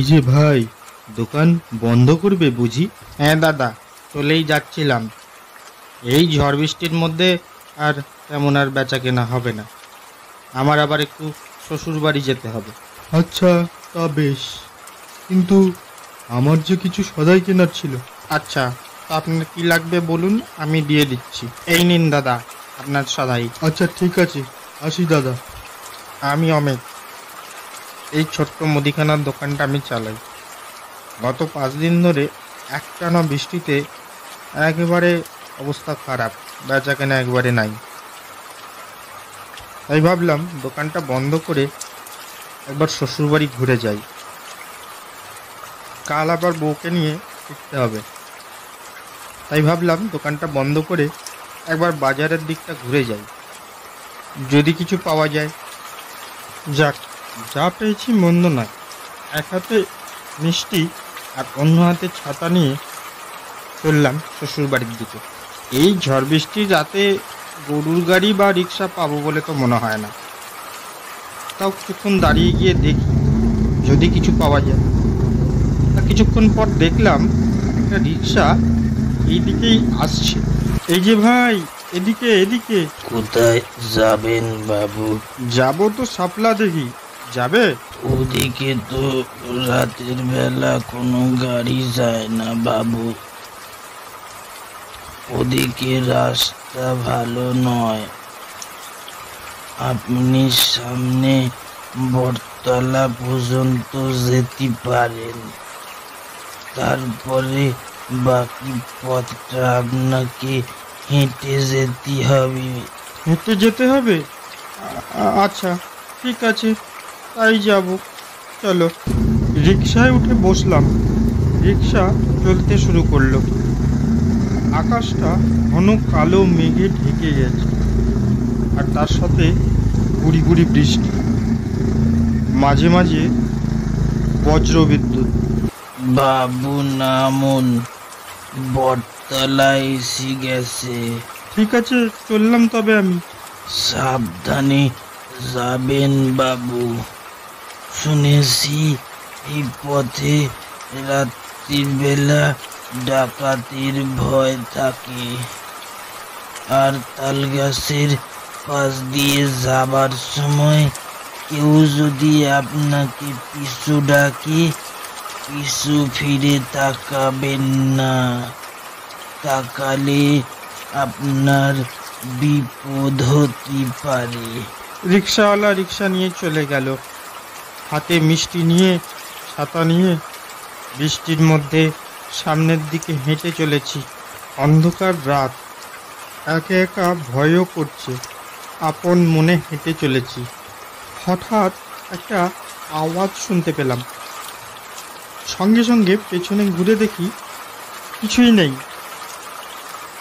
এই যে ভাই, দোকান বন্ধ করবে বুঝি? হ্যাঁ দাদা, চলেই যাচ্ছিলাম। এই ঝড় বৃষ্টির মধ্যে আর তেমন আর বেচা কেনা হবে না। আমার আবার একটু শ্বশুর বাড়ি যেতে হবে। আচ্ছা, তা বেশ, কিন্তু আমার যে কিছু সদাই কেনার ছিল। আচ্ছা, তো আপনার কি লাগবে বলুন, আমি দিয়ে দিচ্ছি। এই নিন দাদা আপনার সদাই। আচ্ছা ঠিক আছে, আসি দাদা। আমি অমিত, এই ছোট্ট মুদিখানার দোকানটা আমি চালাই। গত 5 দিন ধরে একটানা বৃষ্টিতে একেবারে অবস্থা খারাপ, বেচা কেনা একবারে নাই। তাই ভাবলাম দোকানটা বন্ধ করে একবার শ্বশুরবাড়ি ঘুরে যাই। কাল আবার বউকে নিয়ে ফিরতে হবে। তাই ভাবলাম দোকানটা বন্ধ করে একবার বাজারের দিকটা ঘুরে যাই, যদি কিছু পাওয়া যায়। যাক, যা পেয়েছি মন্দ নয়। এক হাতে মিষ্টি আর অন্য হাতে ছাতা নিয়ে চললাম শ্বশুরবাড়ির দিকে। এই ঝড় বৃষ্টির রাতে গরুর গাড়ি বা রিক্সা পাবো বলে তো মনে হয় না। তাও কিছুক্ষণ দাঁড়িয়ে গিয়ে দেখি যদি কিছু পাওয়া যায়। আর কিছুক্ষণ পর দেখলাম একটা রিক্সা এই দিকেই আসছে। এই যে ভাই, এদিকে এদিকে। কোথায় যাবেন বাবু? যাবো তো শাপলা দেখি। যাবে? ওদিকে তো রাতের বেলা কোনো গাড়ি যায় না বাবু। ওদিকে রাস্তা ভালো নয়। আপনি সামনে বটতলা পর্যন্ত যেতে পারেন, তারপরে বাকি পথটা আপনাকে হেঁটে যেতে হবে। হেঁটে যেতে হবে? আচ্ছা ঠিক আছে, তাই যাব। চলো। রিক্সায় উঠে বসলাম। রিক্সা চলতে শুরু করলো। আকাশটা ঘন কালো মেঘে ঢেকে গেছে, আর তার সাথে গুড়ি গুড়ি বৃষ্টি, মাঝে মাঝে বজ্রবিদ্যুৎ। বাবু নামুন, বটতলা এসে গেছে। ঠিক আছে, চললাম তবে আমি। সাবধানে যাবেন বাবু। শুনেছি এই পথে রাত্রির বেলা ডাকাতির ভয় থাকে, আর তাল গাছের পাশ দিয়ে যাবার সময় কেউ যদি আপনাকে পিছু ডাকে, পিছু ফিরে তাকাবেন না। তাকালে আপনার বিপদ হতে পারে। রিক্সাওয়ালা রিক্সা নিয়ে চলে গেল। হাতে মিষ্টি নিয়ে, ছাতা নিয়ে বৃষ্টির মধ্যে সামনের দিকে হেঁটে চলেছি। অন্ধকার রাত, একা একা ভয়ও করছে। আপন মনে হেঁটে চলেছি। হঠাৎ একটা আওয়াজ শুনতে পেলাম। সঙ্গে সঙ্গে পেছনে ঘুরে দেখি কিছুই নেই।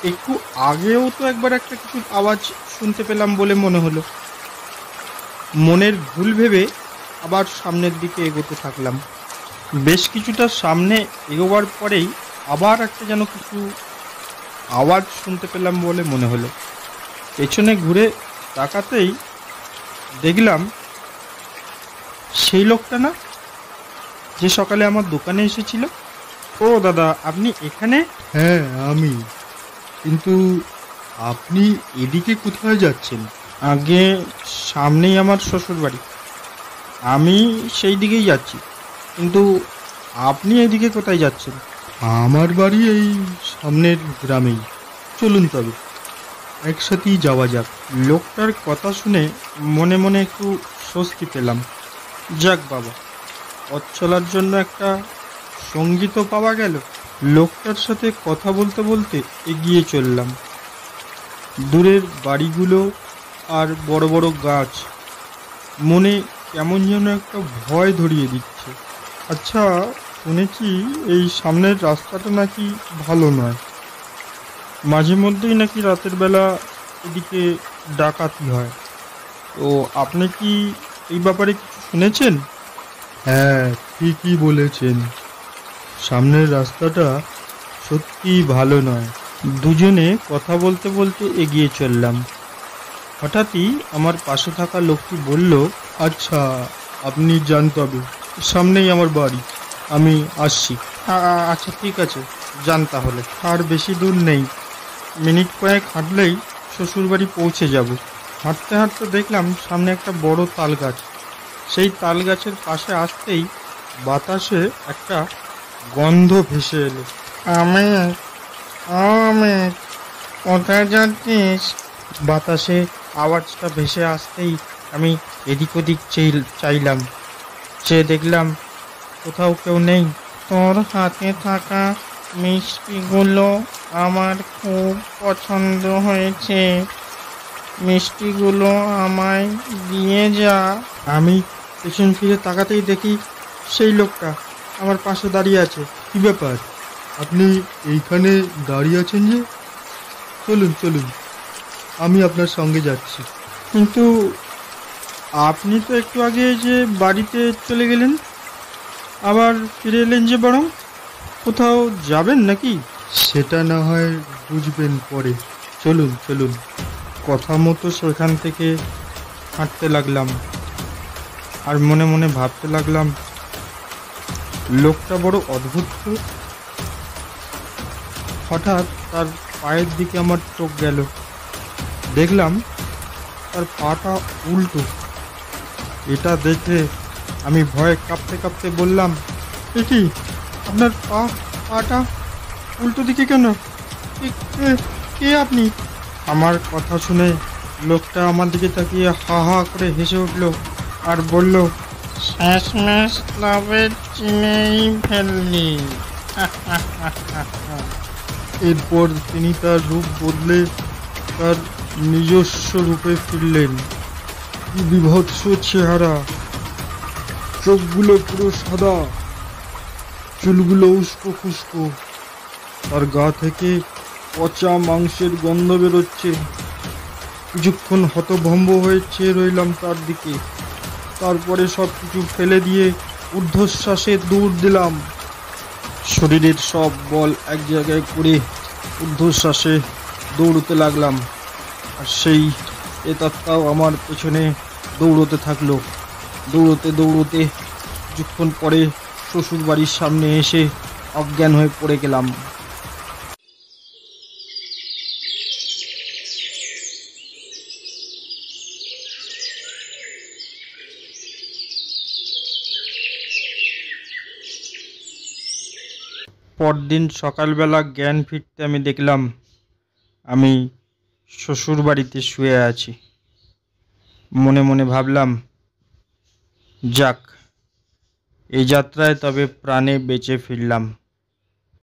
একটু আগেও তো একবার একটা কিছু আওয়াজ শুনতে পেলাম বলে মনে হলো। মনের ভুল ভেবে আবার সামনের দিকে এগোতে থাকলাম। বেশ কিছুটা সামনে এগোবার পরেই আবার একটা যেন কিছু আওয়াজ শুনতে পেলাম বলে মনে হলো। পেছনে ঘুরে তাকাতেই দেখলাম সেই লোকটা না, যে সকালে আমার দোকানে এসেছিল। ও দাদা, আপনি এখানে? হ্যাঁ আমি, কিন্তু আপনি এদিকে কোথায় যাচ্ছেন? আগে সামনেই আমার শ্বশুর বাড়ি, আমি সেই দিকেই যাচ্ছি। কিন্তু আপনি এদিকে কোথায় যাচ্ছেন? আমার বাড়ি এই সামনের গ্রামেই। চলুন তবে একসাথেই যাওয়া যাক। লোকটার কথা শুনে মনে মনে একটু স্বস্তি পেলাম। যাক বাবা, পথ চলার জন্য একটা সঙ্গীতও পাওয়া গেল। লোকটার সাথে কথা বলতে বলতে এগিয়ে চললাম। দূরের বাড়িগুলো আর বড় বড় গাছ মনে কেমন যেন একটা ভয় ধরিয়ে দিচ্ছে। আচ্ছা, শুনেছি এই সামনের রাস্তাটা নাকি ভালো নয়। মাঝে মধ্যেই নাকি রাতের বেলা এদিকে ডাকাতি হয়। তো আপনি কি এই ব্যাপারে কিছু শুনেছেন? হ্যাঁ, ঠিকই বলেছেন। সামনের রাস্তাটা সত্যি ভালো নয়। দুজনে কথা বলতে বলতে এগিয়ে চললাম। হঠাৎই আমার পাশে থাকা লোকটি বলল, আচ্ছা, আপনি যান তবে, সামনেই আমার বাড়ি। আমি আসছি। আচ্ছা ঠিক আছে, যান তাহলে। আর বেশি দূর নেই, মিনিট কয়েক হাঁটলেই শ্বশুরবাড়ি পৌঁছে যাব। হাঁটতে হাঁটতে দেখলাম সামনে একটা বড় তাল গাছ। সেই তাল গাছের পাশে আসতেই বাতাসে একটা গন্ধ ভেসে এলো। আমি কোথায় যাচ্ছিস? বাতাসে আওয়াজটা ভেসে আসতেই আমি এদিক ওদিক চাইলাম, চেয়ে দেখলাম কোথাও কেউ নেই। তোর হাতে থাকা মিষ্টিগুলো আমার খুব পছন্দ হয়েছে, মিষ্টিগুলো আমায় দিয়ে যা। আমি পেছন ফিরে তাকাতেই দেখি সেই লোকটা আমার পাশে দাঁড়িয়ে আছে। কি ব্যাপার, আপনি এইখানে দাঁড়িয়ে আছেন যে? চলুন চলুন, আমি আপনার সঙ্গে যাচ্ছি। কিন্তু আপনি তো একটু আগে যে বাড়িতে চলে গেলেন, আবার ফিরে এলেন যে, বরং কোথাও যাবেন নাকি? সেটা না হয় বুঝবেন পরে। চলুন চলুন। কথা মতো সেখান থেকে হাঁটতে লাগলাম, আর মনে মনে ভাবতে লাগলাম লোকটা বড় অদ্ভুত তো। হঠাৎ তার পায়ের দিকে আমার চোখ গেল, দেখলাম তার পাটা উল্টো। এটা দেখে আমি ভয়ে কাঁপতে কাঁপতে বললাম, এ কি, আপনার পাটা উল্টো দিকে কেন? কে আপনি? আমার কথা শুনে লোকটা আমার দিকে তাকিয়ে হা হা করে হেসে উঠল আর বলল, শেষমেশ তবে চিনেই ফেললি। এরপর তিনি তার রূপ বদলে তার নিজস্ব রূপে ফিরলেন। কি বিভৎস চেহারা! চোখগুলো পুরো সাদা, চুলগুলো উস্কো খুস্কো, তার গা থেকে পচা মাংসের গন্ধ বেরোচ্ছে। কিছুক্ষণ হতভম্ব হয়ে চেয়ে রইলাম তার দিকে, তারপরে সব কিছু ফেলে দিয়ে ঊর্ধ্বশ্বাসে দৌড় দিলাম। শরীরের সব বল এক জায়গায় করে ঊর্ধ্বশ্বাসে দৌড়তে লাগলাম, আর সেই প্রেতাত্মাও আমার পেছনে দৌড়তে থাকলো। দৌড়তে দৌড়তে কিছুক্ষণ পরে শ্বশুর বাড়ির সামনে এসে অজ্ঞান হয়ে পড়ে গেলাম। পরদিন সকালবেলা জ্ঞান ফিরতে আমি দেখলাম আমি শ্বশুর বাড়িতে শুয়ে আছি। মনে মনে ভাবলাম, যাক, এই যাত্রায় তবে প্রাণে বেঁচে ফিরলাম।